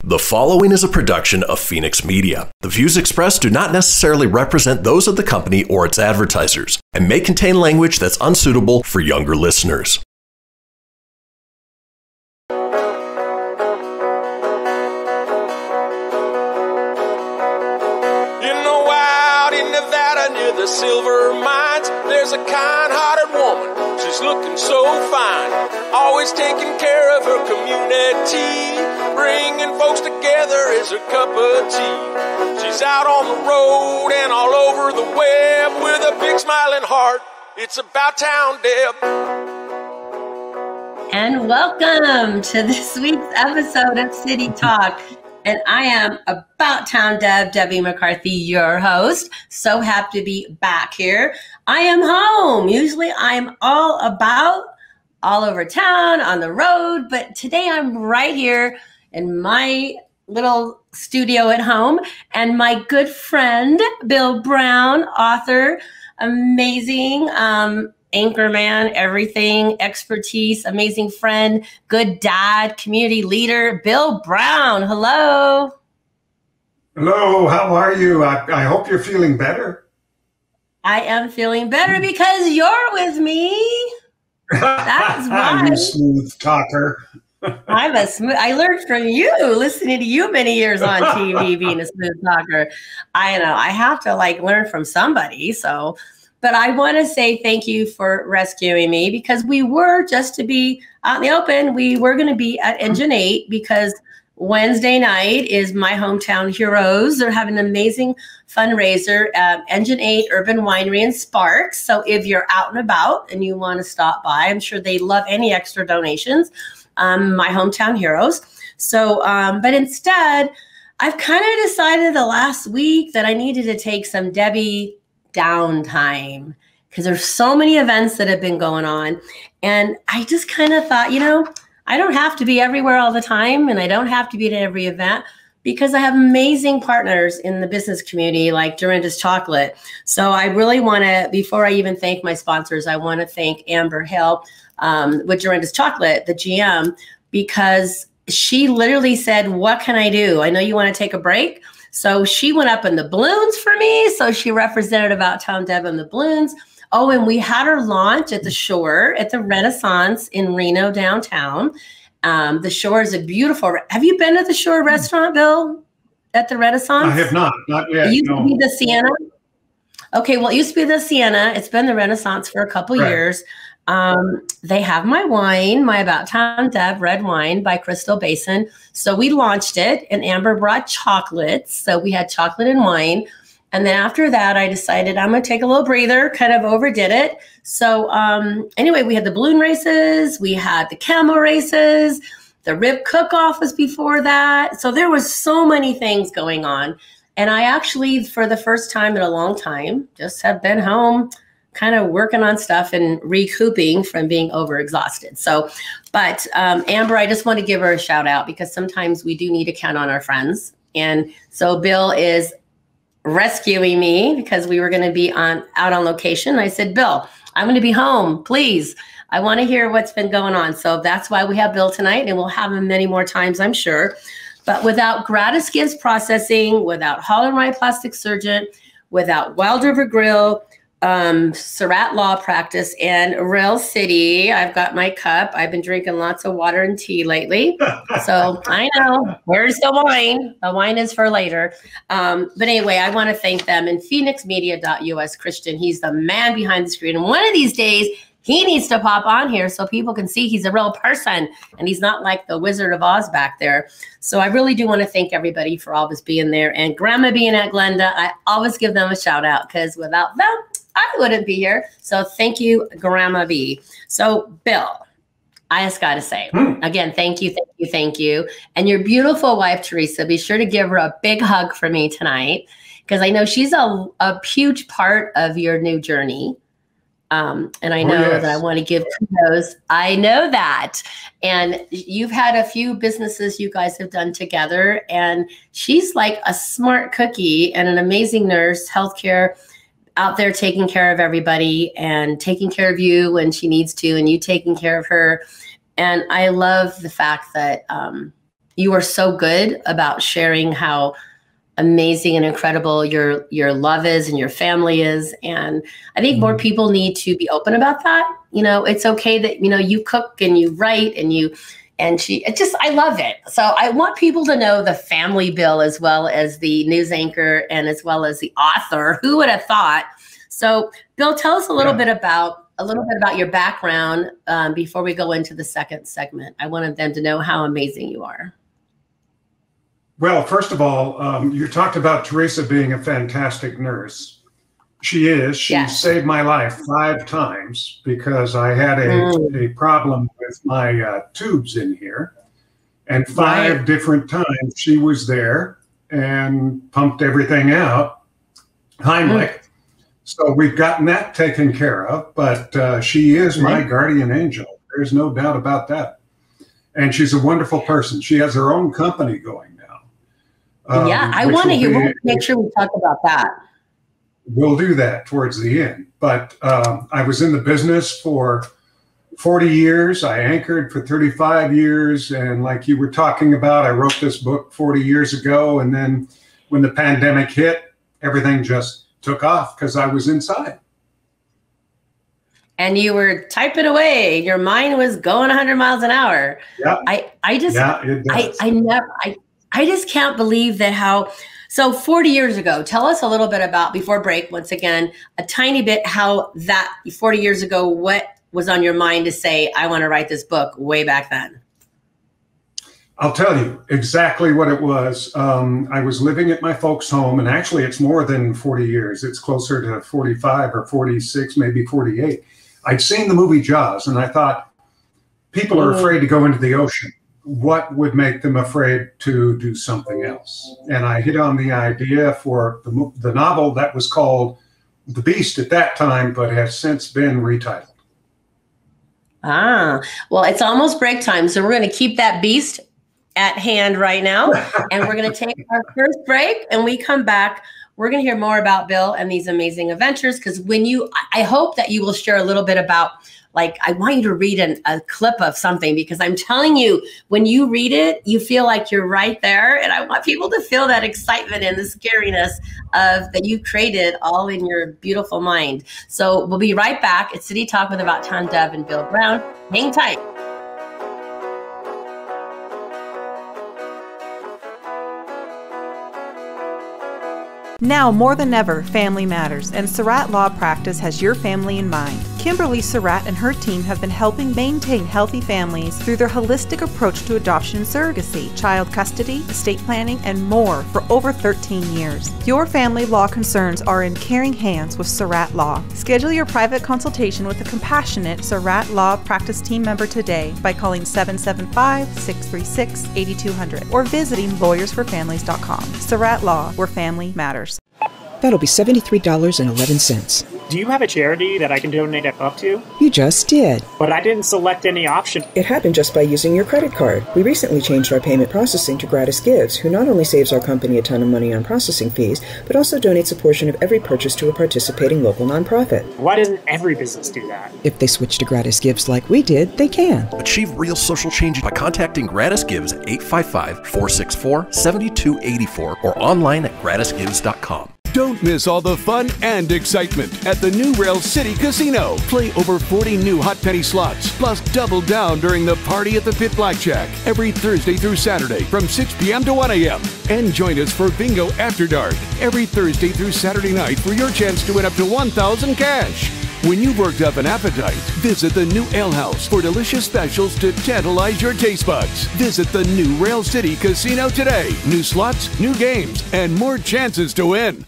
The following is a production of Fenix Media. The views expressed do not necessarily represent those of the company or its advertisers and may contain language that's unsuitable for younger listeners. Near the silver mines, there's a kind-hearted woman. She's looking so fine, always taking care of her community. Bringing folks together is her cup of tea. She's out on the road and all over the web with a big smiling heart. It's About Town Deb. And welcome to this week's episode of City Talk. And I am About Town Deb, Debbie McCarthy, your host. So happy to be back here. I am home. Usually I'm all over town, on the road. But today I'm right here in my little studio at home. And my good friend, Bill Brown, author, amazing, anchorman, everything, expertise, amazing friend, good dad, community leader, Bill Brown. Hello. Hello, how are you? I hope you're feeling better. I am feeling better because you're with me. That's why. You smooth talker. I learned from you, listening to you many years on TV, being a smooth talker. I know, I have to learn from somebody, so... But I want to say thank you for rescuing me, because we were, just to be out in the open, we were going to be at Engine 8 because Wednesday night is my hometown heroes. They're having an amazing fundraiser at Engine 8 Urban Winery in Sparks. So if you're out and about and you want to stop by, I'm sure they love any extra donations. My hometown heroes. So, but instead, I've kind of decided the last week that I needed to take some Debbie downtime because there's so many events that have been going on. And I just kind of thought, I don't have to be everywhere all the time, and I don't have to be at every event because I have amazing partners in the business community like Dorinda's Chocolate. So I really want to, before I even thank my sponsors, I want to thank Amber Hill with Dorinda's Chocolate, the GM, because she literally said, what can I do? I know you want to take a break. So she went up in the balloons for me. So she represented About Town Deb in the balloons. Oh, and we had her launch at the Shore at the Renaissance in Reno downtown. The Shore is a beautiful. Have you been to the Shore restaurant, Bill? At the Renaissance? I have not yet. It used to be the Sienna. Okay, well, it used to be the Sienna. It's been the Renaissance for a couple years. They have my wine, my About Town Deb red wine by Crystal Basin. So we launched it, and Amber brought chocolates. So we had chocolate and wine. And then after that, I decided I'm going to take a little breather, kind of overdid it. So anyway, we had the balloon races. We had the camel races. The rib cook-off was before that. So there was so many things going on. And I actually, for the first time in a long time, just have been home kind of working on stuff and recouping from being overexhausted. So, but Amber, I just want to give her a shout out because sometimes we do need to count on our friends. And so Bill is rescuing me because we were going to be out on location. I said, Bill, I'm going to be home. Please. I want to hear what's been going on. So that's why we have Bill tonight, and we'll have him many more times, I'm sure. But without GratisGives processing, without Holland Wrye plastic surgeon, without Wild River Grille, Surratt law practice, and Real City. I've got my cup. I've been drinking lots of water and tea lately. So I know, where's the wine? The wine is for later. But anyway, I want to thank them, and phoenixmedia.us. Christian, he's the man behind the screen. And one of these days, he needs to pop on here so people can see he's a real person and he's not like the Wizard of Oz back there. So I really do want to thank everybody for always being there. And Grandma being at Glenda, I always give them a shout out because without them, I wouldn't be here. So thank you, Grandma B. So Bill, I just got to say, again, thank you. And your beautiful wife, Teresa, be sure to give her a big hug for me tonight because I know she's a huge part of your new journey. And I know that I want to give kudos. I know that. And you've had a few businesses you guys have done together. And she's like a smart cookie and an amazing nurse, healthcare out there taking care of everybody and taking care of you when she needs to and you taking care of her. And I love the fact that you are so good about sharing how amazing and incredible your love is and your family is. And I think more people need to be open about that. You know, it's okay that, you know, you cook and you write and I love it. So I want people to know the family, Bill, as well as the news anchor and as well as the author. Who would have thought? So Bill, tell us a little bit about your background before we go into the second segment. I wanted them to know how amazing you are. Well, first of all, you talked about Teresa being a fantastic nurse. She is. She saved my life 5 times because I had a problem with my tubes in here. And 5 different times she was there and pumped everything out, Heimlich. So we've gotten that taken care of. But she is my guardian angel. There's no doubt about that. And she's a wonderful person. She has her own company going now. I want to hear. We'll make sure we talk about that. We'll do that towards the end. But I was in the business for 40 years. I anchored for 35 years. And like you were talking about, I wrote this book 40 years ago. And then when the pandemic hit, everything just took off because I was inside. And you were typing away. Your mind was going 100 miles an hour. Yeah. I just can't believe that so 40 years ago, tell us a little bit about, before break, once again, a tiny bit, how that 40 years ago, what was on your mind to say, I want to write this book way back then? I'll tell you exactly what it was. I was living at my folks' home, and actually it's more than 40 years. It's closer to 45 or 46, maybe 48. I'd seen the movie Jaws, and I thought, people are afraid to go into the ocean. What would make them afraid to do something else? And I hit on the idea for the novel that was called The Beast at that time, but has since been retitled. Well, it's almost break time. So we're going to keep that beast at hand right now. And we're going to take our first break. And we come back, we're going to hear more about Bill and these amazing adventures. Because I hope that you will share a little bit about, like, I want you to read a clip of something, because I'm telling you, when you read it, you feel like you're right there. And I want people to feel that excitement and the scariness of that you created all in your beautiful mind. So we'll be right back. It's City Talk with About Town Deb and Bill Brown. Hang tight. Now more than ever, family matters, and Surratt Law Practice has your family in mind. Kimberly Surratt and her team have been helping maintain healthy families through their holistic approach to adoption and surrogacy, child custody, estate planning, and more for over 13 years. Your family law concerns are in caring hands with Surratt Law. Schedule your private consultation with a compassionate Surratt Law Practice team member today by calling 775-636-8200 or visiting lawyersforfamilies.com. Surratt Law, where family matters. That'll be $73.11. Do you have a charity that I can donate a buck to? You just did. But I didn't select any option. It happened just by using your credit card. We recently changed our payment processing to GratisGives, who not only saves our company a ton of money on processing fees, but also donates a portion of every purchase to a participating local nonprofit. Why doesn't every business do that? If they switch to GratisGives like we did, they can. Achieve real social change by contacting GratisGives at 855-464-7284 or online at gratisgives.com. Don't miss all the fun and excitement at the new Rail City Casino. Play over 40 new hot penny slots, plus double down during the Party at the Pit Blackjack every Thursday through Saturday from 6 p.m. to 1 a.m. And join us for Bingo After Dark every Thursday through Saturday night for your chance to win up to $1,000 cash. When you've worked up an appetite, visit the new Ale House for delicious specials to tantalize your taste buds. Visit the new Rail City Casino today. New slots, new games, and more chances to win.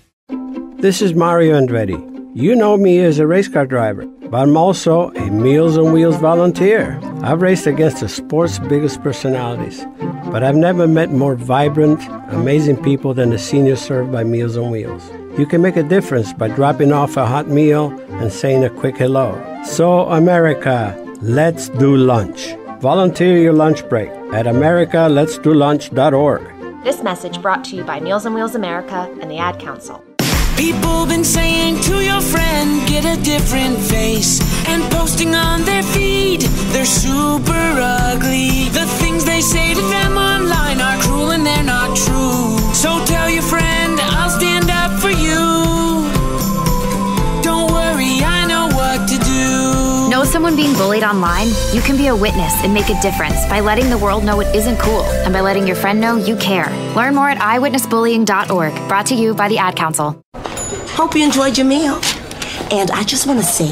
This is Mario Andretti. You know me as a race car driver, but I'm also a Meals on Wheels volunteer. I've raced against the sport's biggest personalities, but I've never met more vibrant, amazing people than the seniors served by Meals on Wheels. You can make a difference by dropping off a hot meal and saying a quick hello. So, America, let's do lunch. Volunteer your lunch break at americaletsdolunch.org. This message brought to you by Meals on Wheels America and the Ad Council. People been saying to your friend, get a different face, and posting on their feed, they're super ugly. The things they say to them online are anyone being bullied online, you can be a witness and make a difference by letting the world know it isn't cool and by letting your friend know you care. Learn more at eyewitnessbullying.org. Brought to you by the Ad Council. Hope you enjoyed your meal. And I just want to say,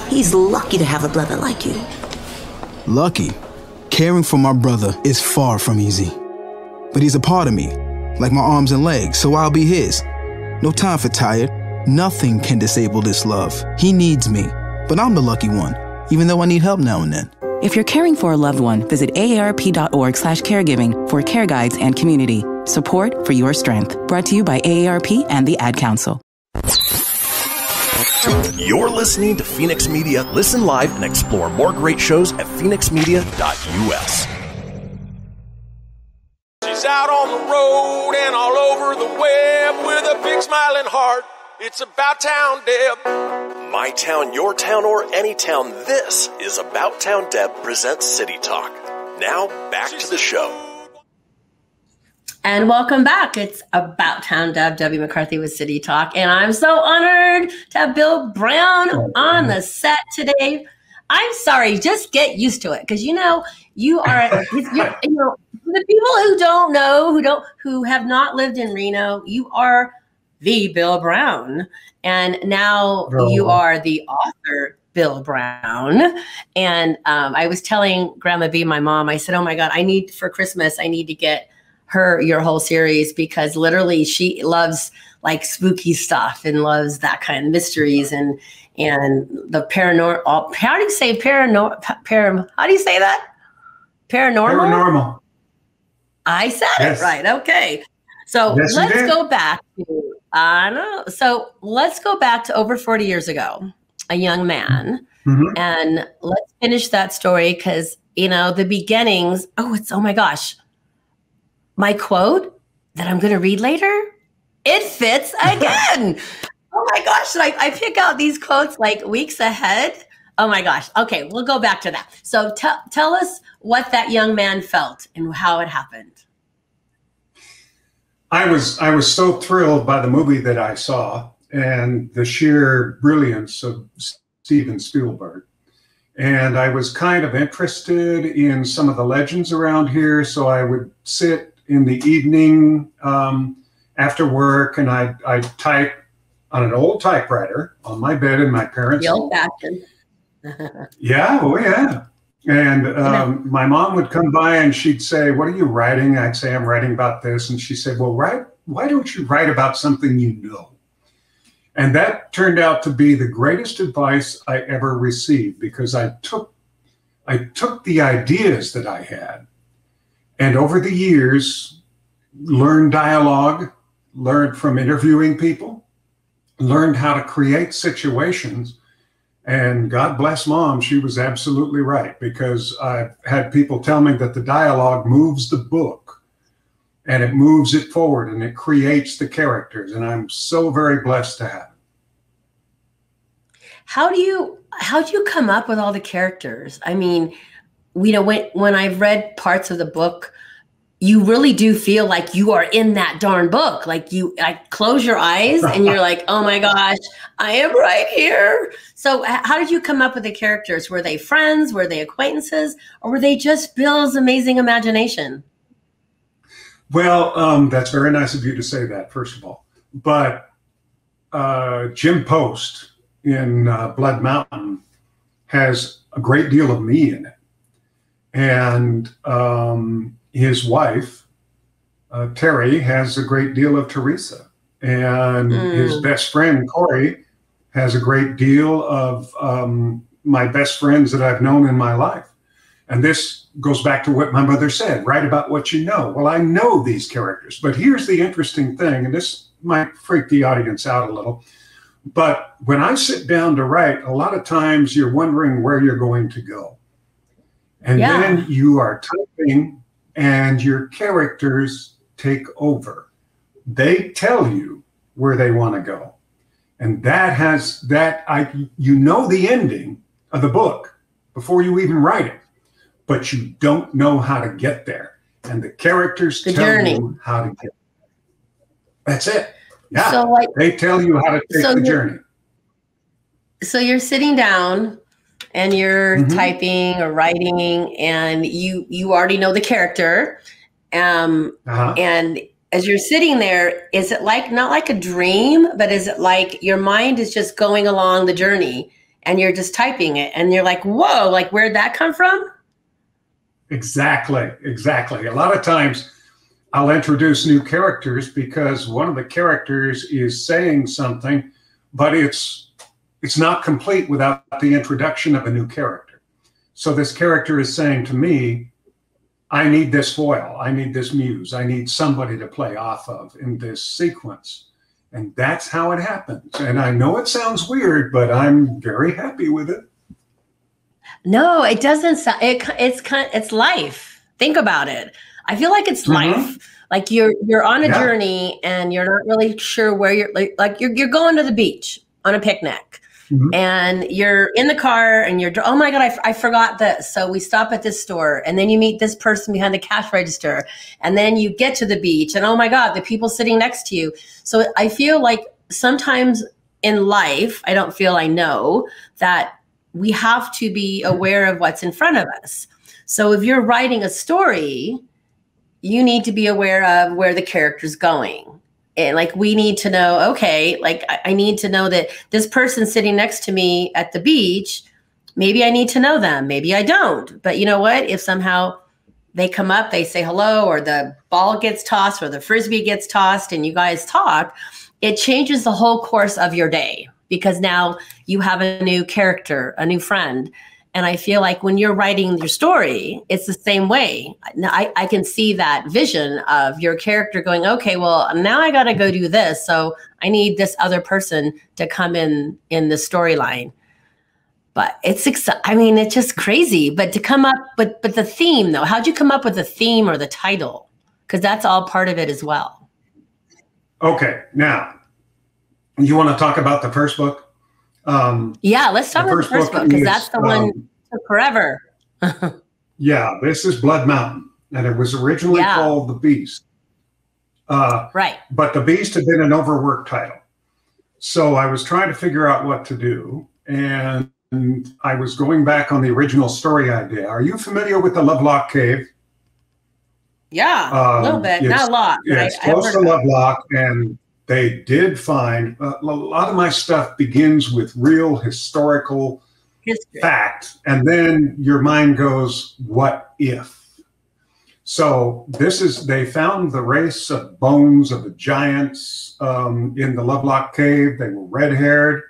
he's lucky to have a brother like you. Lucky? Caring for my brother is far from easy. But he's a part of me, like my arms and legs, so I'll be his. No time for tired. Nothing can disable this love. He needs me, but I'm the lucky one, even though I need help now and then. If you're caring for a loved one, visit aarp.org/caregiving for care guides and community. Support for your strength. Brought to you by AARP and the Ad Council. You're listening to Fenix Media. Listen live and explore more great shows at phoenixmedia.us. She's out on the road and all over the web with a big smiling heart. It's About Town Deb. My town, your town, or any town, this is About Town Deb presents City Talk. Now, back to the show. And welcome back. It's About Town Deb, Debbie McCarthy with City Talk. And I'm so honored to have Bill Brown on the set today. I'm sorry, just get used to it. Because, you know, you are, you know, the people who don't know, who have not lived in Reno, you are the Bill Brown. And now you are the author, Bill Brown. And I was telling Grandma B, my mom, I said, oh my God, for Christmas, I need to get her your whole series, because literally she loves like spooky stuff and loves that kind of mysteries and the paranormal. How do you say paranormal? How do you say that? Paranormal? Paranormal. I said it right. Okay. So yes, let's go back to, so let's go back to over 40 years ago, a young man. Mm-hmm. And let's finish that story because, you know, the beginnings, oh my gosh. My quote that I'm going to read later, it fits again. Oh my gosh. I pick out these quotes like weeks ahead. Oh my gosh. Okay. We'll go back to that. So tell us what that young man felt and how it happened. I was so thrilled by the movie that I saw and the sheer brilliance of Steven Spielberg. And I was kind of interested in some of the legends around here. So I would sit in the evening after work and I'd type on an old typewriter on my bed in my parents' home. Yeah, oh yeah. And my mom would come by and she'd say, what are you writing? I'd say, I'm writing about this. And she said, well, why don't you write about something you know? And that turned out to be the greatest advice I ever received, because I took the ideas that I had and over the years learned dialogue, learned from interviewing people, learned how to create situations. And God bless Mom, she was absolutely right, because I've had people tell me that the dialogue moves the book and it moves it forward and it creates the characters. And I'm so very blessed to have it. How'd you come up with all the characters? I mean, you know, when I've read parts of the book, you really do feel like you are in that darn book. Like close your eyes and you're like, oh my gosh, I am right here. So how did you come up with the characters? Were they friends? Were they acquaintances? Or were they just Bill's amazing imagination? Well, that's very nice of you to say that, first of all. But Jim Post in Blood Mountain has a great deal of me in it. And his wife, Terry, has a great deal of Teresa. And his best friend, Corey, has a great deal of my best friends that I've known in my life. And this goes back to what my mother said, write about what you know. Well, I know these characters, but here's the interesting thing, and this might freak the audience out a little, but when I sit down to write, a lot of times you're wondering where you're going to go. And then you are typing and your characters take over. They tell you where they want to go. And you know the ending of the book before you even write it, but you don't know how to get there. And the characters tell you how to get there. That's it. Yeah, so they tell you how to take the journey. So you're sitting down and you're typing or writing, and you already know the character. And as you're sitting there, is it like, not like a dream, but is it like your mind is just going along the journey and you're just typing it and you're like, whoa, like where'd that come from? Exactly. A lot of times I'll introduce new characters because one of the characters is saying something, but it's not complete without the introduction of a new character. So this character is saying to me, I need this foil, I need this muse, I need somebody to play off of in this sequence. And that's how it happens. And I know it sounds weird, but I'm very happy with it. No, it doesn't sound, it's life. Think about it. I feel like it's life. Like you're on a journey and you're not really sure where you're like you're going to the beach on a picnic. And you're in the car and you're, oh my God, I forgot this. So we stop at this store, and then you meet this person behind the cash register, and then you get to the beach, and oh my God, the people sitting next to you. So I feel like sometimes in life, I know that we have to be aware of what's in front of us. So if you're writing a story, you need to be aware of where the character's going. And like, we need to know, okay, like I need to know that this person sitting next to me at the beach, maybe I need to know them, maybe I don't. But you know what? If somehow they come up, they say hello, or the ball gets tossed, or the Frisbee gets tossed, and you guys talk, it changes the whole course of your day, because now you have a new character, a new friend. And I feel like when you're writing your story, it's the same way. I can see that vision of your character going, okay, well, now I got to go do this. So I need this other person to come in the storyline. But it's just crazy. But to come up, but the theme though, how'd you come up with the theme or the title? Because that's all part of it as well. Okay. Now, you want to talk about the first book? Yeah, let's talk about the first book, because that's the one that took forever. Yeah, this is Blood Mountain, and it was originally called The Beast. Right. But The Beast had been an overworked title. So I was trying to figure out what to do, and I was going back on the original story idea. Are you familiar with the Lovelock Cave? Yeah, a little bit, not a lot. Yeah, it's close to Lovelock, and they did find a lot of my stuff begins with real historical fact, and then your mind goes, what if? So they found the race of bones of the giants in the Lovelock Cave. They were red-haired.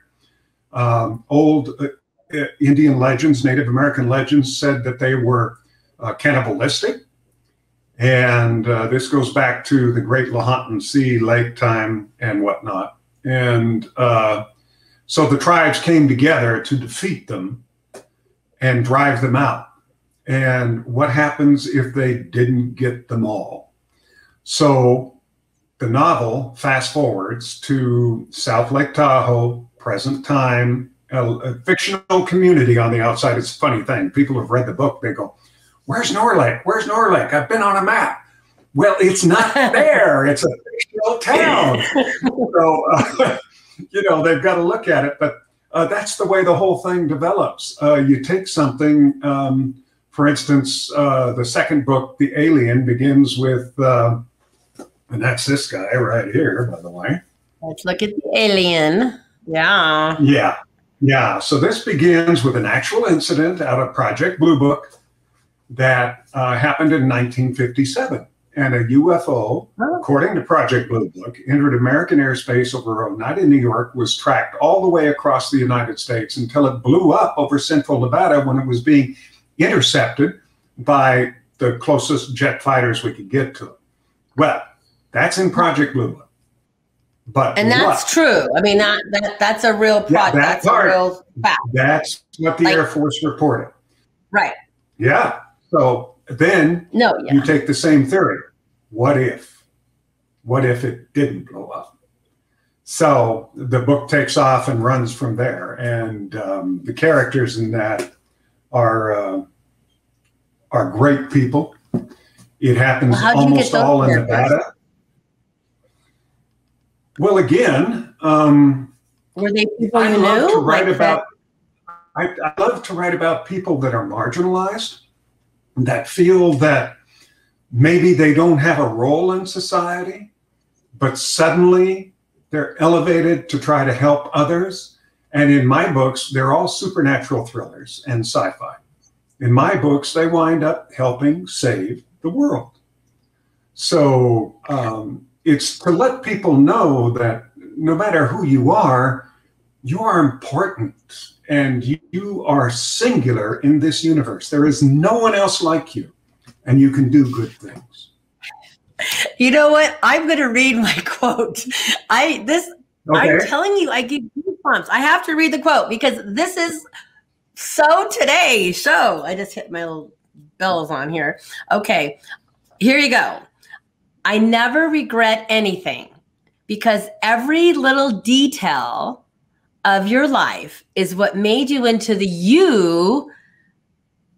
Old Indian legends, Native American legends said that they were cannibalistic. And this goes back to the Great Lahontan Sea, lake time, and whatnot. And so the tribes came together to defeat them and drive them out. And what happens if they didn't get them all? So the novel fast forwards to South Lake Tahoe, present time, a fictional community on the outside. It's a funny thing. People who've read the book, they go, where's Norlake? Where's Norlake? I've been on a map. Well, it's not there. It's a fictional town. So, they've got to look at it. But that's the way the whole thing develops. You take something, for instance, the second book, The Alien, begins with, and that's this guy right here, by the way. Let's look at The Alien. Yeah. Yeah. Yeah. So this begins with an actual incident out of Project Blue Book that happened in 1957. And a UFO, according to Project Blue Book, entered American airspace over a night in New York, was tracked all the way across the United States until it blew up over central Nevada when it was being intercepted by the closest jet fighters we could get to it. Well, that's in Project Blue Book. And that's true. I mean, that's a real project. That's a real fact. That's what the Air Force reported. Right. Yeah. So then you take the same theory. What if? What if it didn't blow up? So the book takes off and runs from there. And the characters in that are great people. It happens almost all in Nevada. Well, again, were they people I you love knew? to write about. I love to write about people that are marginalized, that feel that maybe they don't have a role in society, but suddenly they're elevated to try to help others. And in my books, they're all supernatural thrillers and sci-fi. In my books, they wind up helping save the world. So it's to let people know that no matter who you are important, and you are singular in this universe. There is no one else like you, and you can do good things. You know what? I'm going to read my quote. I'm telling you, I give goosebumps. I have to read the quote because this is so today's show. I just hit my little bells on here. Okay, here you go. I never regret anything because every little detail of your life is what made you into the you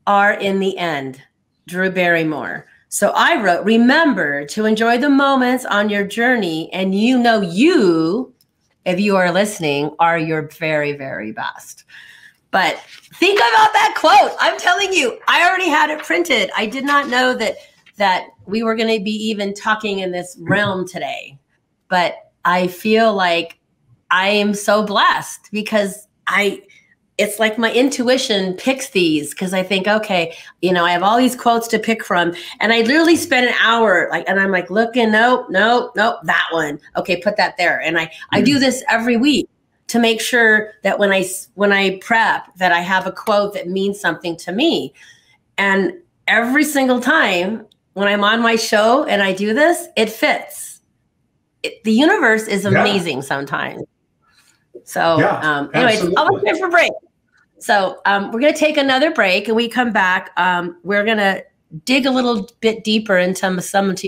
are in the end. Drew Barrymore. So I wrote, remember to enjoy the moments on your journey, and you, if you are listening, are your very, very best. But think about that quote. I'm telling you, I already had it printed. I did not know that we were going to be even talking in this realm today. But I feel like I am so blessed because it's like my intuition picks these because I think, okay, I have all these quotes to pick from. And I literally spent an hour and I'm like looking, nope, that one. Okay, put that there. And I do this every week to make sure that when I prep that I have a quote that means something to me. And every single time when I'm on my show and I do this, it fits. The universe is amazing sometimes. So anyways, I'll look for a break. So we're going to take another break, and we come back. We're going to dig a little bit deeper into some of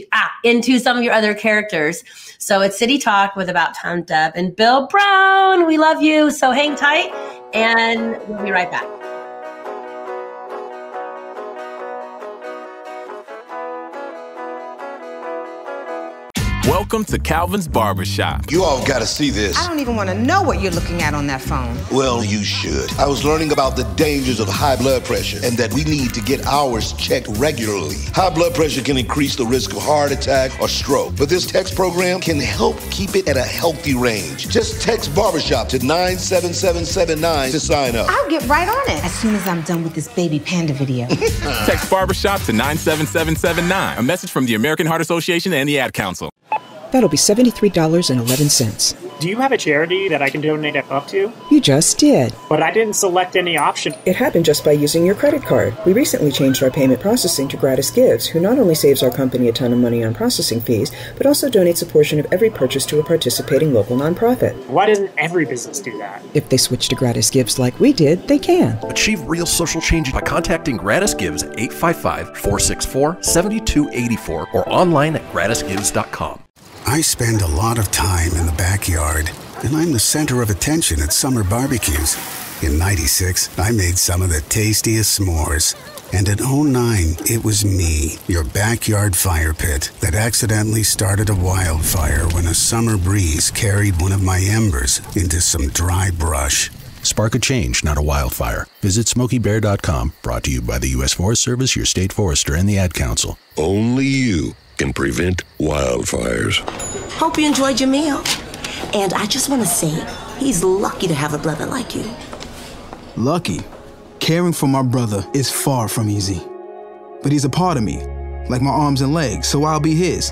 your other characters. So it's City Talk with About Time Deb and Bill Brown. We love you. So hang tight, and we'll be right back. Welcome to Calvin's Barbershop. You all got to see this. I don't even want to know what you're looking at on that phone. Well, you should. I was learning about the dangers of high blood pressure and that we need to get ours checked regularly. High blood pressure can increase the risk of heart attack or stroke, but this text program can help keep it at a healthy range. Just text Barbershop to 97779 to sign up. I'll get right on it as soon as I'm done with this baby panda video. Text Barbershop to 97779. A message from the American Heart Association and the Ad Council. That'll be $73.11. Do you have a charity that I can donate a buck to? You just did. But I didn't select any option. It happened just by using your credit card. We recently changed our payment processing to GratisGives, who not only saves our company a ton of money on processing fees, but also donates a portion of every purchase to a participating local nonprofit. Why doesn't every business do that? If they switch to GratisGives like we did, they can. Achieve real social change by contacting GratisGives at 855-464-7284 or online at gratisgives.com. I spend a lot of time in the backyard, and I'm the center of attention at summer barbecues. In '96, I made some of the tastiest s'mores. And in '09, it was me, your backyard fire pit, that accidentally started a wildfire when a summer breeze carried one of my embers into some dry brush. Spark a change, not a wildfire. Visit SmokeyBear.com, brought to you by the U.S. Forest Service, your state forester, and the Ad Council. Only you can prevent wildfires. Hope you enjoyed your meal. And I just want to say, he's lucky to have a brother like you. Lucky? Caring for my brother is far from easy. But he's a part of me, like my arms and legs, so I'll be his.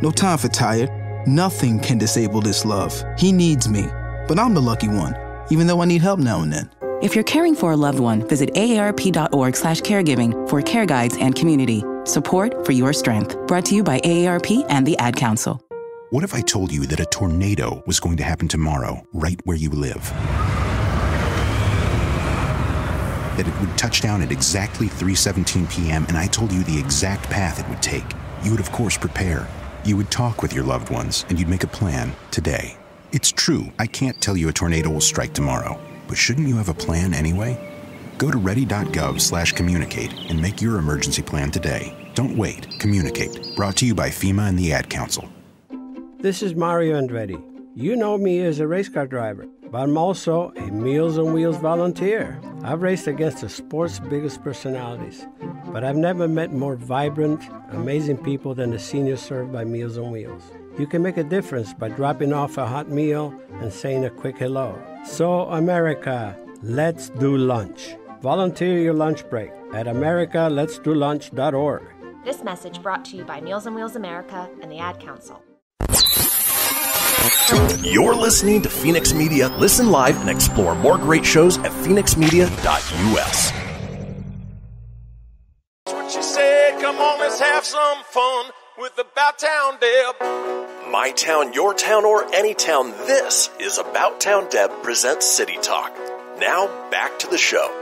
No time for tired. Nothing can disable this love. He needs me, but I'm the lucky one, even though I need help now and then. If you're caring for a loved one, visit aarp.org/caregiving for care guides and community. Support for your strength. Brought to you by AARP and the Ad Council. What if I told you that a tornado was going to happen tomorrow, right where you live? That it would touch down at exactly 3:17 p.m., and I told you the exact path it would take. You would, of course, prepare. You would talk with your loved ones, and you'd make a plan today. It's true, I can't tell you a tornado will strike tomorrow, but shouldn't you have a plan anyway? Go to ready.gov/communicate and make your emergency plan today. Don't wait. Communicate. Brought to you by FEMA and the Ad Council. This is Mario Andretti. You know me as a race car driver, but I'm also a Meals on Wheels volunteer. I've raced against the sport's biggest personalities, but I've never met more vibrant, amazing people than the seniors served by Meals on Wheels. You can make a difference by dropping off a hot meal and saying a quick hello. So, America, let's do lunch. Volunteer your lunch break at americaletsdolunch.org. This message brought to you by Meals on Wheels America and the Ad Council. You're listening to Fenix Media. Listen live and explore more great shows at phoenixmedia.us. That's what she said. Come on, let's have some fun with About Town Deb. My town, your town, or any town, this is About Town Deb presents City Talk. Now, back to the show.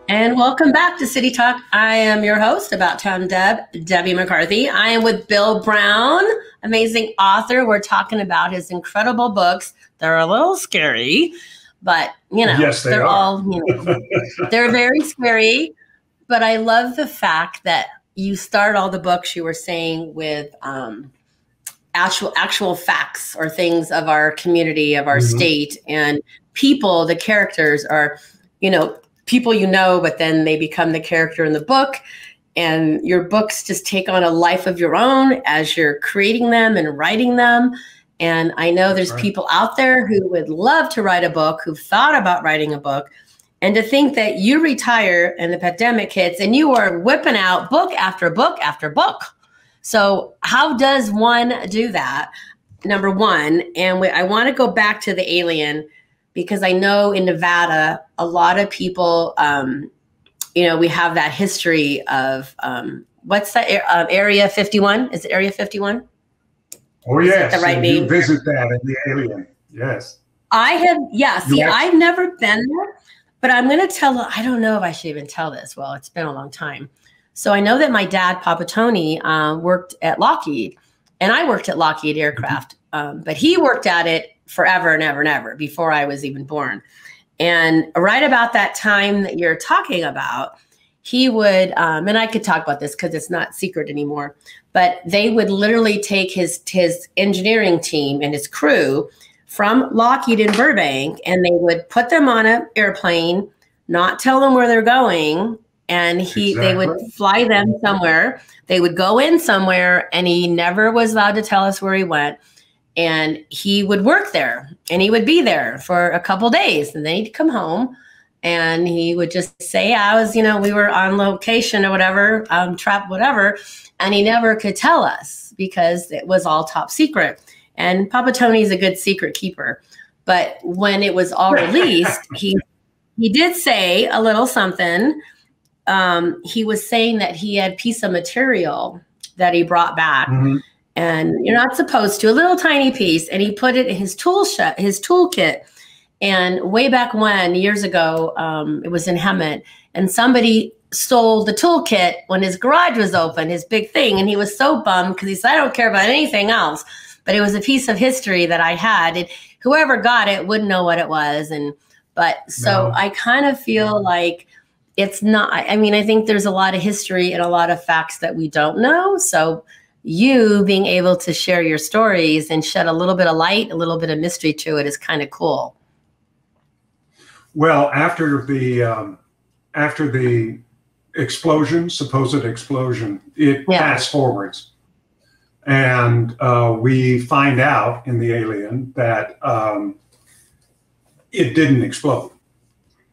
And welcome back to City Talk. I am your host, About Town Deb, Debbie McCarthy. I am with Bill Brown, amazing author. We're talking about his incredible books. They're a little scary, but, you know, yes, they're all, you know, they're very scary. But I love the fact that you start all the books, you were saying, with actual facts or things of our community, of our state, and people. The characters are, you know, people you know, but then they become the character in the book, and your books just take on a life of your own as you're creating them and writing them. And I know there's people out there who would love to write a book, who've thought about writing a book, and to think that you retire and the pandemic hits and you are whipping out book after book after book. So how does one do that? Number one, and I want to go back to the alien, because I know in Nevada, a lot of people, you know, we have that history of, what's that, Area 51? Is it Area 51? Oh, yes. The right name? You visit that in the alien. Yes. I have, yeah. See, I've never been there, but I'm going to tell, I don't know if I should even tell this. Well, it's been a long time. So I know that my dad, Papa Tony, worked at Lockheed, and I worked at Lockheed Aircraft, but he worked at it forever and ever and ever before I was even born. And right about that time that you're talking about, he would, and I could talk about this because it's not secret anymore, but they would literally take his engineering team and his crew from Lockheed in Burbank, and they would put them on an airplane, not tell them where they're going, and they would fly them somewhere. They would go in somewhere, and he never was allowed to tell us where he went. And he would work there, and he would be there for a couple days, and then he'd come home, and he would just say, we were on location or whatever, trapped, whatever. And he never could tell us because it was all top secret. And Papa Tony's a good secret keeper. But when it was all released, he did say a little something. He was saying that he had a piece of material that he brought back. And you're not supposed to, a little tiny piece. And he put it in his toolkit. And way back when, years ago, it was in Hemet, and somebody stole the toolkit when his garage was open, his big thing. And he was so bummed because he said, I don't care about anything else. But it was a piece of history that I had. And whoever got it wouldn't know what it was. I kind of feel like it's not, I think there's a lot of history and a lot of facts that we don't know. So you being able to share your stories and shed a little bit of light, a little bit of mystery to it is kind of cool. Well, after the explosion, supposed explosion, it fast forwards. And we find out in the alien that it didn't explode.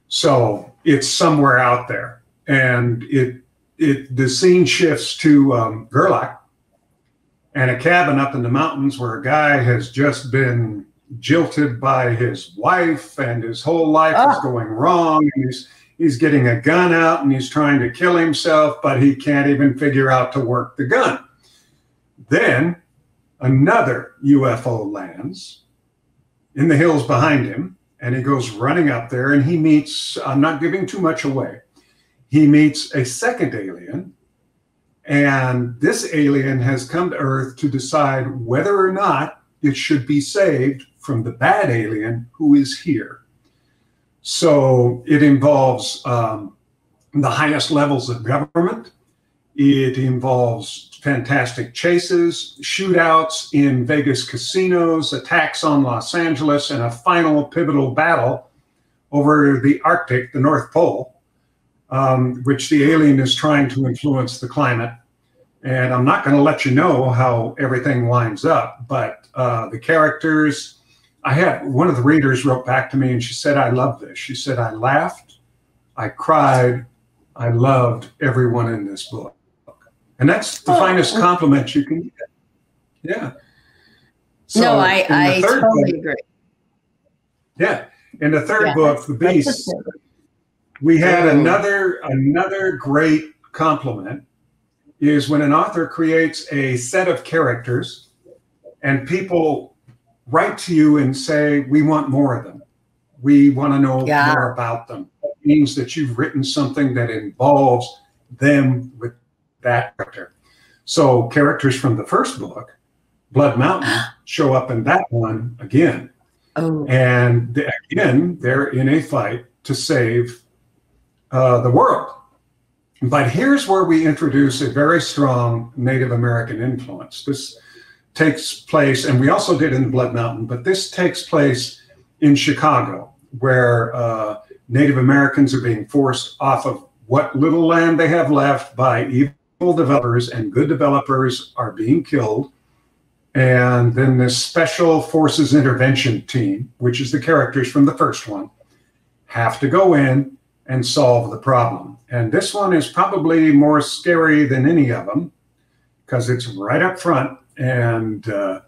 So it's somewhere out there. And the scene shifts to Grille, and a cabin up in the mountains where a guy has just been jilted by his wife, and his whole life is going wrong. And he's getting a gun out, and he's trying to kill himself, but he can't even figure out to work the gun. Then another UFO lands in the hills behind him, and he goes running up there, and he meets, I'm not giving too much away, he meets a second alien. And this alien has come to Earth to decide whether or not it should be saved from the bad alien who is here. So it involves the highest levels of government. It involves fantastic chases, shootouts in Vegas casinos, attacks on Los Angeles, and a final pivotal battle over the Arctic, the North Pole, which the alien is trying to influence the climate. And I'm not going to let you know how everything winds up, but the characters, one of the readers wrote back to me and she said, I love this. She said, I laughed, I cried, I loved everyone in this book. And that's the finest compliment you can get. Yeah. So no, I totally agree. Yeah. In the third book, The Beast, we had another great compliment is when an author creates a set of characters and people write to you and say, we want more of them. We want to know more about them. That means that you've written something that involves them with that character. So characters from the first book, Blood Mountain, show up in that one again. Oh. And again, they're in a fight to save the world. But here's where we introduce a very strong Native American influence. This takes place, and we also did in Blood Mountain, but this takes place in Chicago, where Native Americans are being forced off of what little land they have left by evil developers, and good developers are being killed. And then this special forces intervention team, which is the characters from the first one, have to go in and solve the problem. And this one is probably more scary than any of them because it's right up front. And but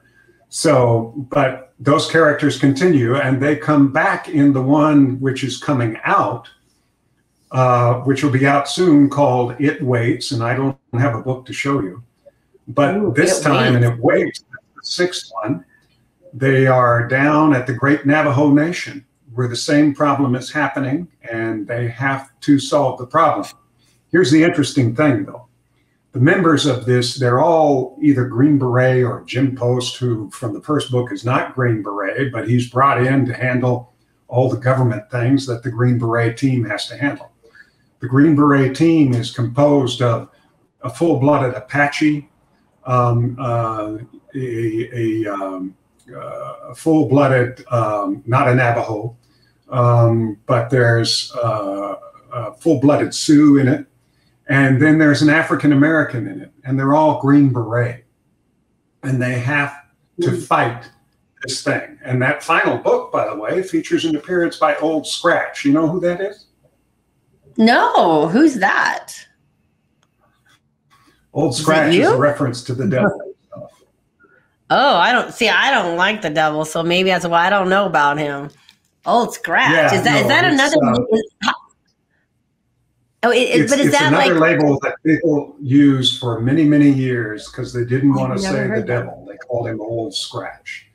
those characters continue, and they come back in the one which is coming out, which will be out soon, called It Waits. And I don't have a book to show you. But this time, and It Waits, the sixth one, they are down at the Great Navajo Nation, where the same problem is happening, and they have to solve the problem. Here's the interesting thing, though. The members of this, they're all either Green Beret or Jim Post, who from the first book is not Green Beret, but he's brought in to handle all the government things that the Green Beret team has to handle. The Green Beret team is composed of a full-blooded Apache, a full-blooded, not a Navajo, but there's a full-blooded Sioux in it. And then there's an African-American in it, and they're all Green Beret. And they have to fight this thing. And that final book, by the way, features an appearance by Old Scratch. You know who that is? No, who's that? Old Scratch is a reference to the devil. Oh, I don't like the devil, so maybe that's why I don't know about him. Old Scratch. Yeah, is that another? It's another label that people used for many, many years because they didn't want to say the devil. They called him Old Scratch.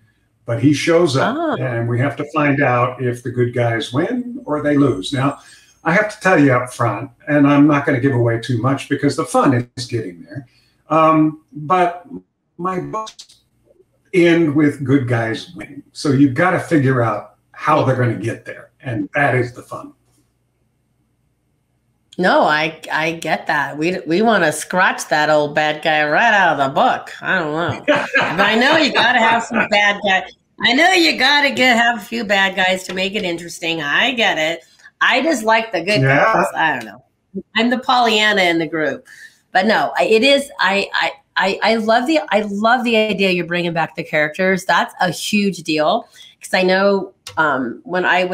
But he shows up, and we have to find out if the good guys win or they lose. Now, I have to tell you up front, and I'm not going to give away too much because the fun is getting there. But my books end with good guys winning. So you've got to figure out how they're going to get there. And that is the fun. No, I get that. We want to scratch that old bad guy right out of the book. I don't know. But I know you got to have some bad guys. I know you got to have a few bad guys to make it interesting. I get it. I just like the good guys. I don't know. I'm the Pollyanna in the group. But no, it is. I love the idea you're bringing back the characters. That's a huge deal because I know when I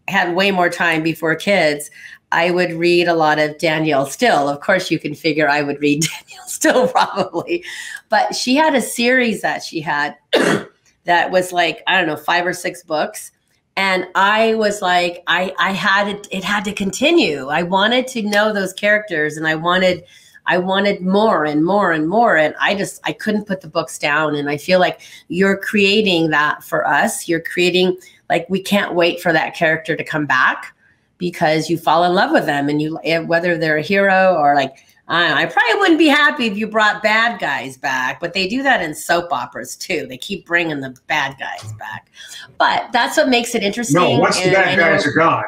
had way more time before kids, I would read a lot of Danielle Still. Of course, you can figure I would read Danielle Still probably, but she had a series that she had that was like, I don't know, 5 or 6 books. And I was like, it had to continue. I wanted to know those characters and I wanted more and more and more. And I couldn't put the books down. And I feel like you're creating that for us. You're creating, like, we can't wait for that character to come back because you fall in love with them. And whether they're a hero or like, I probably wouldn't be happy if you brought bad guys back, but they do that in soap operas too. They keep bringing the bad guys back, but that's what makes it interesting. No, once the bad guys are gone,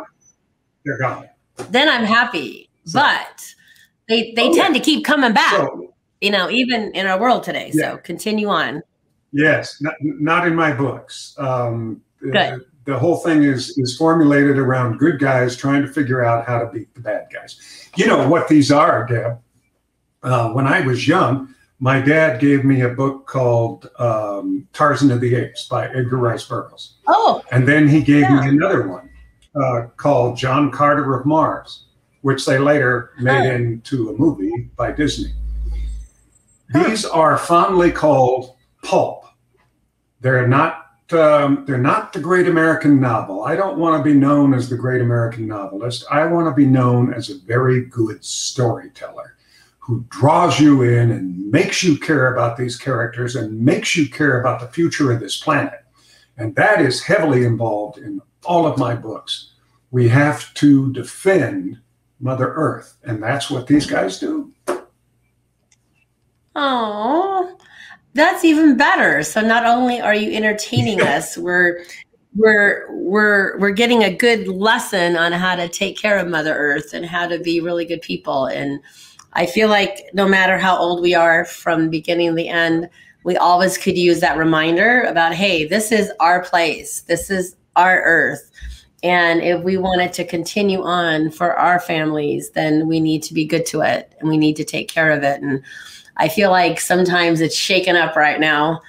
they're gone. Then I'm happy. But they tend to keep coming back, even in our world today. So continue on. Yes, not in my books. Good. The whole thing is formulated around good guys trying to figure out how to beat the bad guys. You know what these are, Deb? When I was young, my dad gave me a book called Tarzan of the Apes by Edgar Rice Burroughs. Oh. And then he gave me another one called John Carter of Mars, which they later made into a movie by Disney. These are fondly called pulp. They're not the great American novel. I don't want to be known as the great American novelist. I want to be known as a very good storyteller who draws you in and makes you care about these characters and makes you care about the future of this planet. And that is heavily involved in all of my books. We have to defend Mother Earth, and that's what these guys do. Oh, that's even better. So not only are you entertaining us, we're getting a good lesson on how to take care of Mother Earth and how to be really good people. And I feel like no matter how old we are, from the beginning to the end, we always could use that reminder about, hey, this is our place. This is our Earth. And if we want it to continue on for our families, then we need to be good to it and we need to take care of it. And I feel like sometimes it's shaken up right now,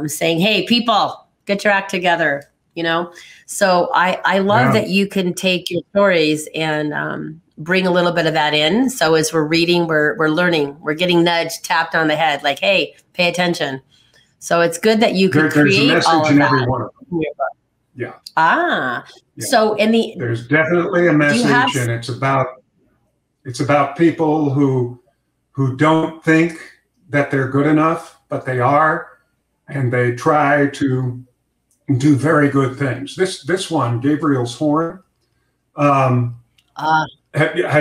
saying, hey, people, get your act together, So I love that you can take your stories and bring a little bit of that in. So as we're reading, we're learning, we're getting nudged, tapped on the head, like, hey, pay attention. So it's good that you could create all of that. Every one of them. Yeah. Yeah. So there's definitely a message, and it's about people who don't think that they're good enough, but they are, and they try to do very good things. This one, Gabriel's Horn. Have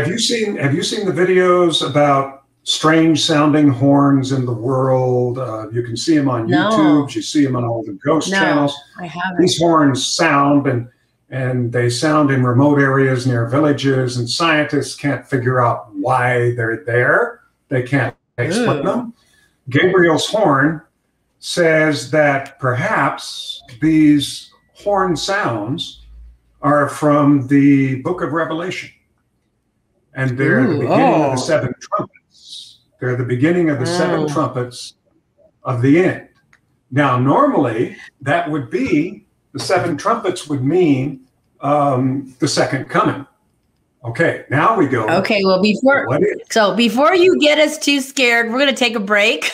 you seen the videos about strange sounding horns in the world? You can see them on YouTube. You see them on all the ghost channels. I haven't. These horns sound, and they sound in remote areas near villages, and scientists can't figure out why they're there. They can't explain them. Gabriel's Horn says that perhaps these horn sounds are from the Book of Revelation. And they're the beginning of the seven trumpets. They're the beginning of the seven trumpets of the end. Now, normally, that would be, the seven trumpets would mean the second coming. Okay, now we go. Okay, well, before you get us too scared, we're going to take a break.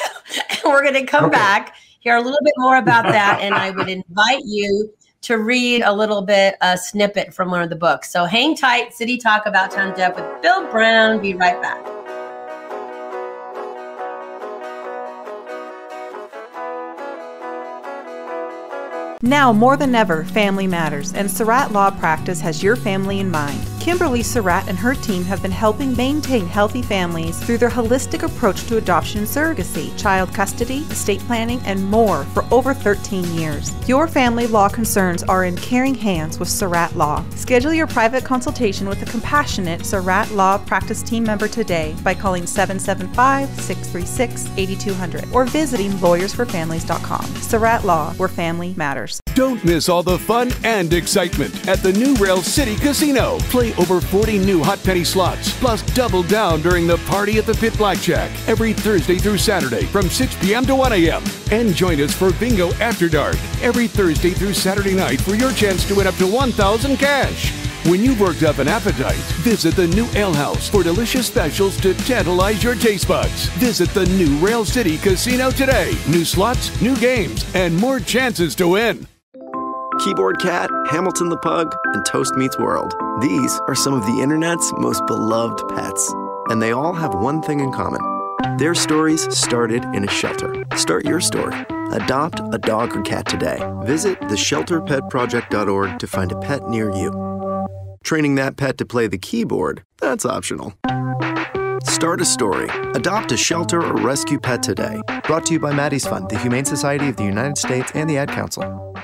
And we're going to come back, hear a little bit more about that, and I would invite you to read a little bit, a snippet from one of the books. So hang tight, City Talk About Town Deb with Bill Brown. Be right back. Now more than ever, family matters, and Surratt Law Practice has your family in mind. Kimberly Surratt and her team have been helping maintain healthy families through their holistic approach to adoption and surrogacy, child custody, estate planning, and more for over 13 years. Your family law concerns are in caring hands with Surratt Law. Schedule your private consultation with a compassionate Surratt Law Practice team member today by calling 775-636-8200 or visiting lawyersforfamilies.com. Surratt Law, where family matters. Don't miss all the fun and excitement at the new Rail City Casino. Play over 40 new hot penny slots, plus double down during the Party at the Pit Blackjack every Thursday through Saturday from 6 p.m. to 1 a.m. And join us for Bingo After Dark every Thursday through Saturday night for your chance to win up to $1,000 cash. When you've worked up an appetite, visit the new Ale House for delicious specials to tantalize your taste buds. Visit the new Rail City Casino today. New slots, new games, and more chances to win. Keyboard Cat, Hamilton the Pug, and Toast Meets World. These are some of the internet's most beloved pets. And they all have one thing in common. Their stories started in a shelter. Start your story. Adopt a dog or cat today. Visit theshelterpetproject.org to find a pet near you. Training that pet to play the keyboard, that's optional. Start a story. Adopt a shelter or rescue pet today. Brought to you by Maddie's Fund, the Humane Society of the United States, and the Ad Council.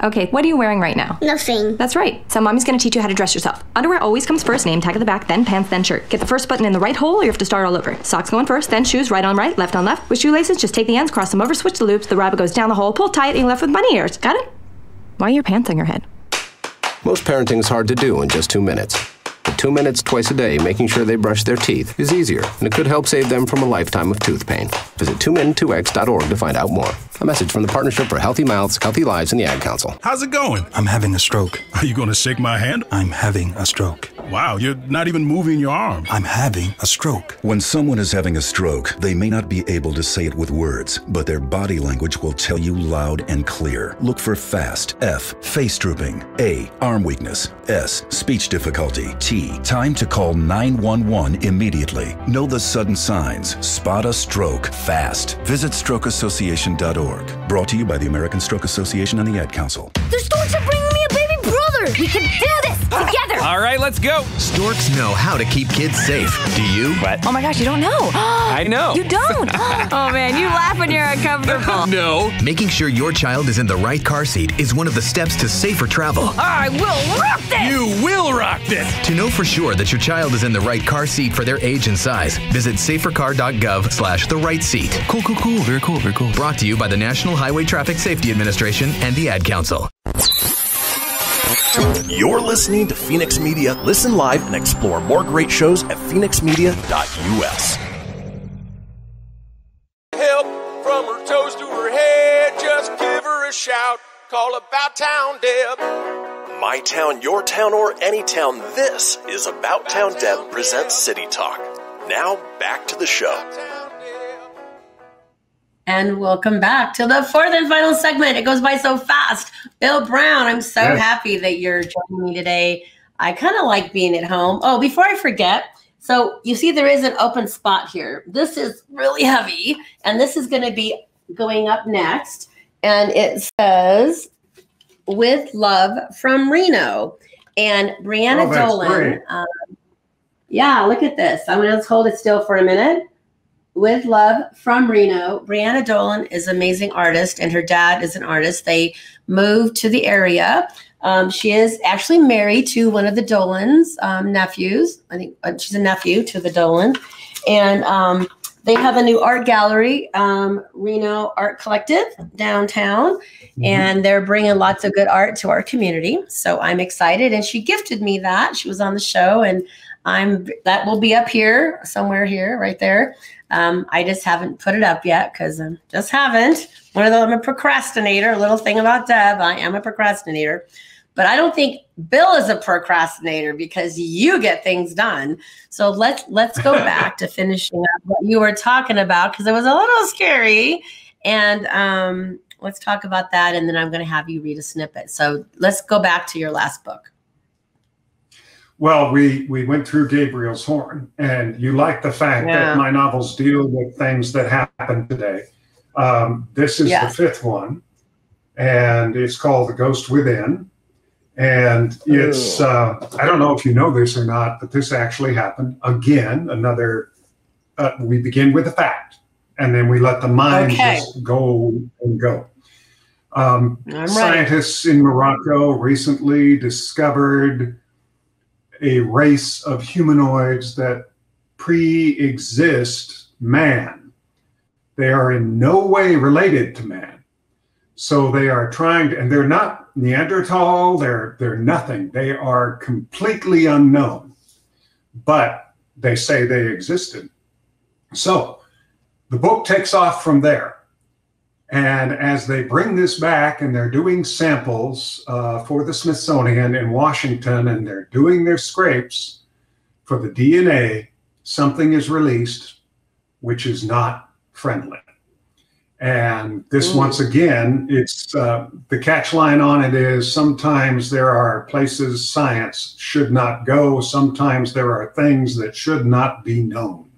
Okay, what are you wearing right now? Nothing. That's right. So mommy's gonna teach you how to dress yourself. Underwear always comes first, name tag at the back, then pants, then shirt. Get the first button in the right hole or you have to start all over. Socks going first, then shoes, right on right, left on left. With shoelaces, just take the ends, cross them over, switch the loops, the rabbit goes down the hole, pull tight, and you're left with bunny ears. Got it? Why are your pants on your head? Most parenting is hard to do in just 2 minutes. But 2 minutes twice a day making sure they brush their teeth is easier, and it could help save them from a lifetime of tooth pain. Visit 2min2x.org to find out more. A message from the Partnership for Healthy Mouths, Healthy Lives, and the Ad Council. How's it going? I'm having a stroke. Are you going to shake my hand? I'm having a stroke. Wow, you're not even moving your arm. I'm having a stroke. When someone is having a stroke, they may not be able to say it with words, but their body language will tell you loud and clear. Look for FAST. F, face drooping. A, arm weakness. S, speech difficulty. T, time to call 911 immediately. Know the sudden signs. Spot a stroke fast. Visit strokeassociation.org. Brought to you by the American Stroke Association and the Ad Council. The storks are bringing me a baby brother. We can do this together. All right, let's go. Storks know how to keep kids safe. Do you? What? Oh my gosh, you don't know. I know. You don't. Oh man, you laugh when you're uncomfortable. No. Making sure your child is in the right car seat is one of the steps to safer travel. I will rock this. You will rock this. To know for sure that your child is in the right car seat for their age and size, visit safercar.gov/the right seat. Cool. Very cool. Brought to you by the National Highway Traffic Safety Administration and the Ad Council. You're listening to Fenix Media. Listen live and explore more great shows at phoenixmedia.us. Help from her toes to her head. Just give her a shout. Call About Town Deb. My town, your town, or any town. This is About Town Deb presents City Talk. Now back to the show. And welcome back to the fourth and final segment. It goes by so fast. Bill Brown, I'm so happy that you're joining me today. I kind of like being at home. Oh, before I forget, so you see there is an open spot here. This is really heavy, and this is going to be going up next. And it says, with love from Reno. And Brianna Dolan. Yeah, look at this. I'm going to hold it still for a minute. With love from Reno. Brianna Dolan is an amazing artist, and her dad is an artist. They moved to the area. She is actually married to one of the Dolan's nephews. I think she's a nephew to the Dolan. And they have a new art gallery, Reno Art Collective, downtown. Mm-hmm. And they're bringing lots of good art to our community. So I'm excited. And she gifted me that. She was on the show, and that will be up here, somewhere here, right there. I just haven't put it up yet because I just haven't. I'm a procrastinator. A little thing about Deb, I am a procrastinator. But I don't think Bill is a procrastinator because you get things done. So let's go back to finishing up what you were talking about because it was a little scary. And let's talk about that. And then I'm going to have you read a snippet. So let's go back to your last book. Well, we went through Gabriel's Horn, and you like the fact that my novels deal with things that happen today. This is the fifth one, and it's called The Ghost Within. And it's, I don't know if you know this or not, but this actually happened. Again, we begin with a fact, and then we let the mind just go and go. Scientists in Morocco recently discovered a race of humanoids that pre-exist man. They are in no way related to man. So they are trying to, and they're not Neanderthal, they're nothing. They are completely unknown, but they say they existed. So the book takes off from there. And as they bring this back and they're doing samples for the Smithsonian in Washington, and they're doing their scrapes for the DNA, something is released which is not friendly. And this, once again, it's the catch line on it is sometimes there are places science should not go. Sometimes there are things that should not be known.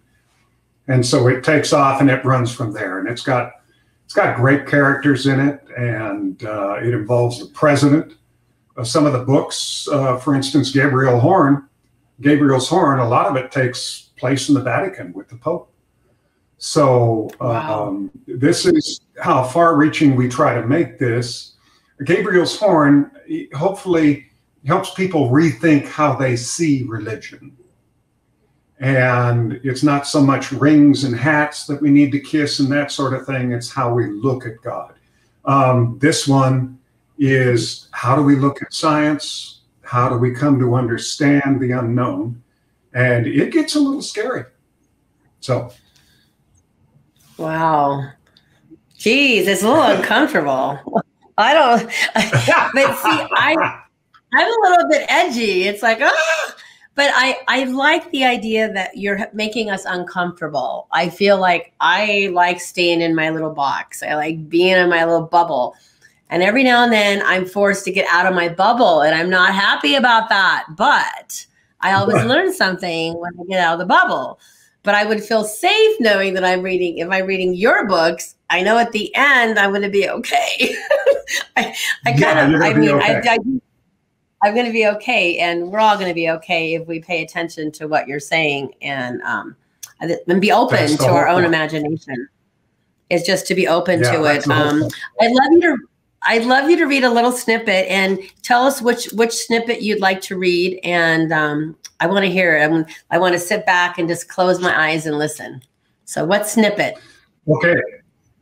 And so it takes off and it runs from there. And it's got great characters in it, and it involves the president. Some of the books, for instance, Gabriel's Horn, a lot of it takes place in the Vatican with the Pope. So this is how far-reaching we try to make this. Gabriel's horn hopefully helps people rethink how they see religion. And it's not so much rings and hats that we need to kiss and that sort of thing. It's how we look at God. This one is, how do we look at science? How do we come to understand the unknown? And it gets a little scary. So. Wow. Geez, it's a little uncomfortable. I don't, but see, I'm a little bit edgy. It's like, but I like the idea that you're making us uncomfortable. I feel like I like staying in my little box. I like being in my little bubble. And every now and then I'm forced to get out of my bubble, and I'm not happy about that. But I always learn something when I get out of the bubble. But I would feel safe knowing that if I'm reading your books, I know at the end I'm going to be okay. I'm going to be okay, and we're all going to be okay if we pay attention to what you're saying and be open to our own imagination. It's just to be open to it. I'd love you to read a little snippet and tell us which snippet you'd like to read, and I want to hear it. I want to sit back and just close my eyes and listen. So, what snippet? Okay.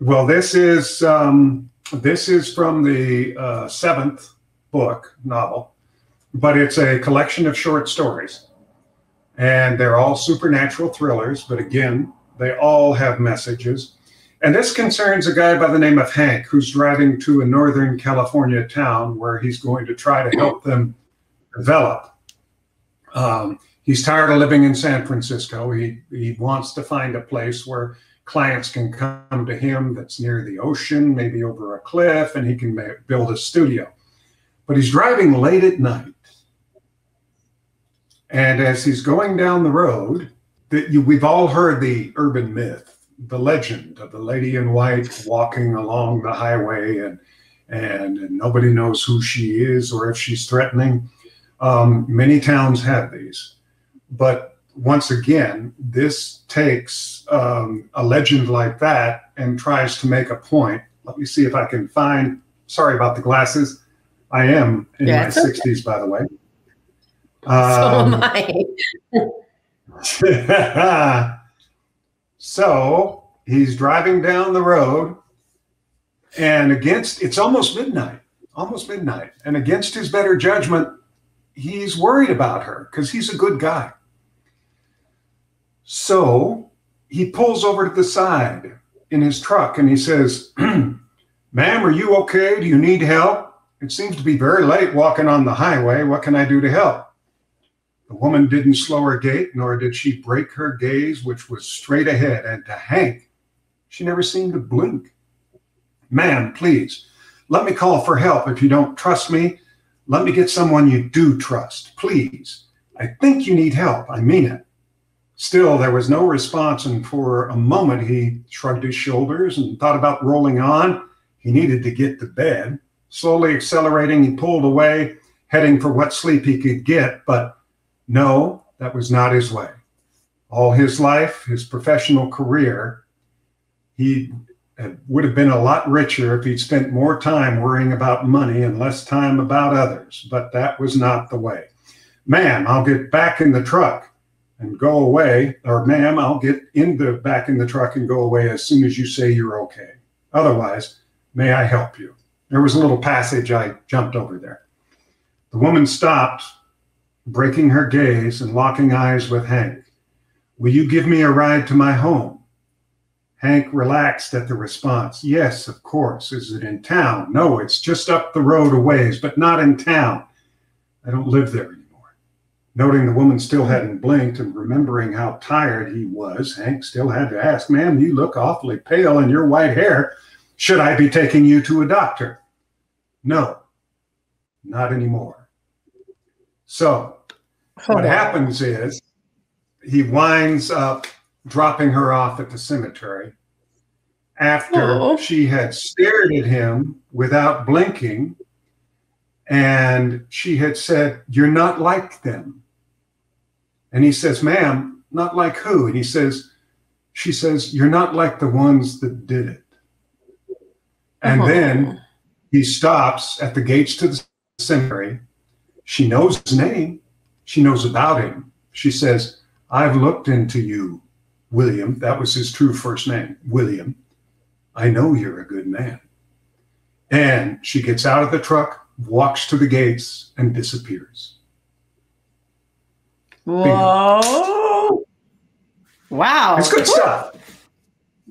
Well, this is from the 7th book novel, but it's a collection of short stories, and they're all supernatural thrillers. But again, they all have messages. And this concerns a guy by the name of Hank, who's driving to a Northern California town where he's going to try to help them develop. He's tired of living in San Francisco. He wants to find a place where clients can come to him that's near the ocean, maybe over a cliff, and he can build a studio. But he's driving late at night. And as he's going down the road, we've all heard the urban myth, the legend of the lady in white walking along the highway, and nobody knows who she is or if she's threatening. Many towns have these. But once again, this takes a legend like that and tries to make a point. Let me see if I can find, sorry about the glasses. I am in my 60s, by the way. So am I. So he's driving down the road, and it's almost midnight. And against his better judgment, he's worried about her because he's a good guy. So he pulls over to the side in his truck and he says, "Ma'am, are you okay? Do you need help? It seems to be very late walking on the highway. What can I do to help?" The woman didn't slow her gait, nor did she break her gaze, which was straight ahead. And to Hank, she never seemed to blink. "Ma'am, please, let me call for help. If you don't trust me, let me get someone you do trust. Please. I think you need help. I mean it." Still, there was no response, and for a moment he shrugged his shoulders and thought about rolling on. He needed to get to bed. Slowly accelerating, he pulled away, heading for what sleep he could get, but no, that was not his way. All his life, his professional career, he would have been a lot richer if he'd spent more time worrying about money and less time about others, but that was not the way. "Ma'am, I'll get back in the truck and go away," or "Ma'am, I'll get back in the truck and go away as soon as you say you're okay. Otherwise, may I help you?" There was a little passage I jumped over there. The woman stopped, breaking her gaze and locking eyes with Hank. "Will you give me a ride to my home?" Hank relaxed at the response. "Yes, of course. Is it in town?" "No, it's just up the road a ways, but not in town. I don't live there anymore." Noting the woman still hadn't blinked and remembering how tired he was, Hank still had to ask, "Ma'am, you look awfully pale in your white hair. Should I be taking you to a doctor?" "No, not anymore." So what happens is he winds up dropping her off at the cemetery after she had stared at him without blinking, and she had said, "You're not like them." And he says, "Ma'am, not like who?" And she says, "You're not like the ones that did it." And then He stops at the gates to the cemetery. She knows his name. She knows about him. She says, I've looked into you, William. That was his true first name, William. I know you're a good man. And she gets out of the truck, walks to the gates, and disappears. Whoa. Wow. It's good stuff.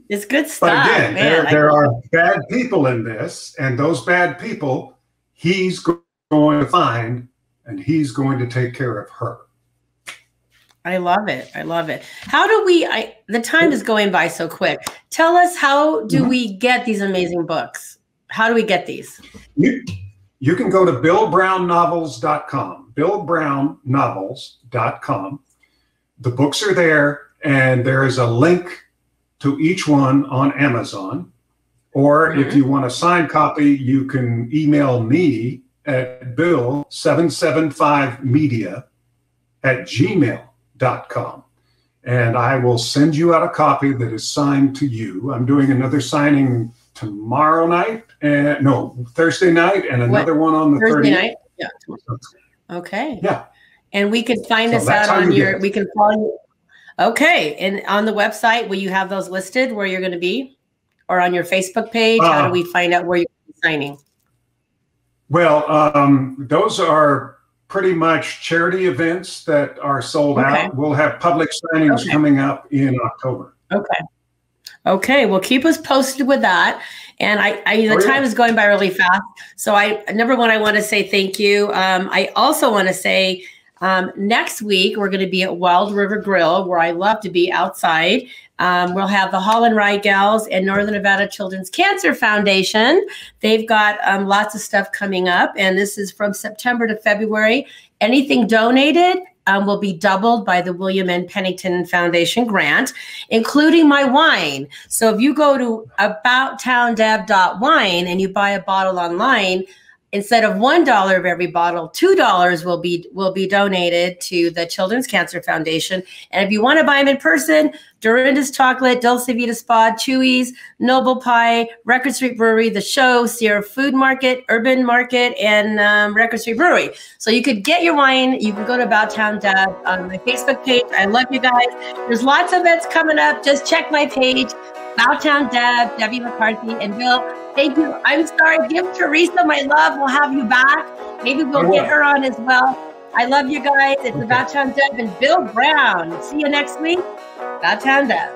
It's good stuff. But again, there are bad people in this, and those bad people he's going to find, and he's going to take care of her. I love it. I love it. How do we, the time is going by so quick. Tell us, how do we get these amazing books? How do we get these? You can go to BillBrownNovels.com, BillBrownNovels.com. The books are there, and there is a link to each one on Amazon. Or if you want a signed copy, you can email me at bill775media@gmail.com. And I will send you out a copy that is signed to you. I'm doing another signing tomorrow night, Thursday night, and another one on the Thursday 30th. night? Yeah. Okay. Yeah. And we can find us out on your, we can follow you. Okay. And on the website, will you have those listed where you're going to be? Or on your Facebook page? How do we find out where you're signing? Well, those are pretty much charity events that are sold out. We'll have public signings coming up in October. Okay. Okay. Well, keep us posted with that. And the time is going by really fast. So number one, I want to say thank you. I also want to say next week, we're going to be at Wild River Grille, where I love to be outside. We'll have the Hall and Wrye Gals and Northern Nevada Children's Cancer Foundation. They've got lots of stuff coming up, and this is from September to February. Anything donated will be doubled by the William N. Pennington Foundation grant, including my wine. So if you go to abouttowndeb.wine and you buy a bottle online, instead of $1 of every bottle, $2 will be donated to the Children's Cancer Foundation. And if you want to buy them in person, Dorinda's Chocolate, Dulce Vita Spa, Chewy's, Noble Pie, Record Street Brewery, The Show, Sierra Food Market, Urban Market, and Record Street Brewery. So you could get your wine. You can go to About Town Deb on my Facebook page. I love you guys. There's lots of events coming up. Just check my page. About Town Deb, Debbie McCarthy, and Bill. Thank you. I'm sorry. Give Teresa my love. We'll have you back. Maybe we'll get her on as well. I love you guys. It's About Town Deb and Bill Brown. See you next week. About Town Deb.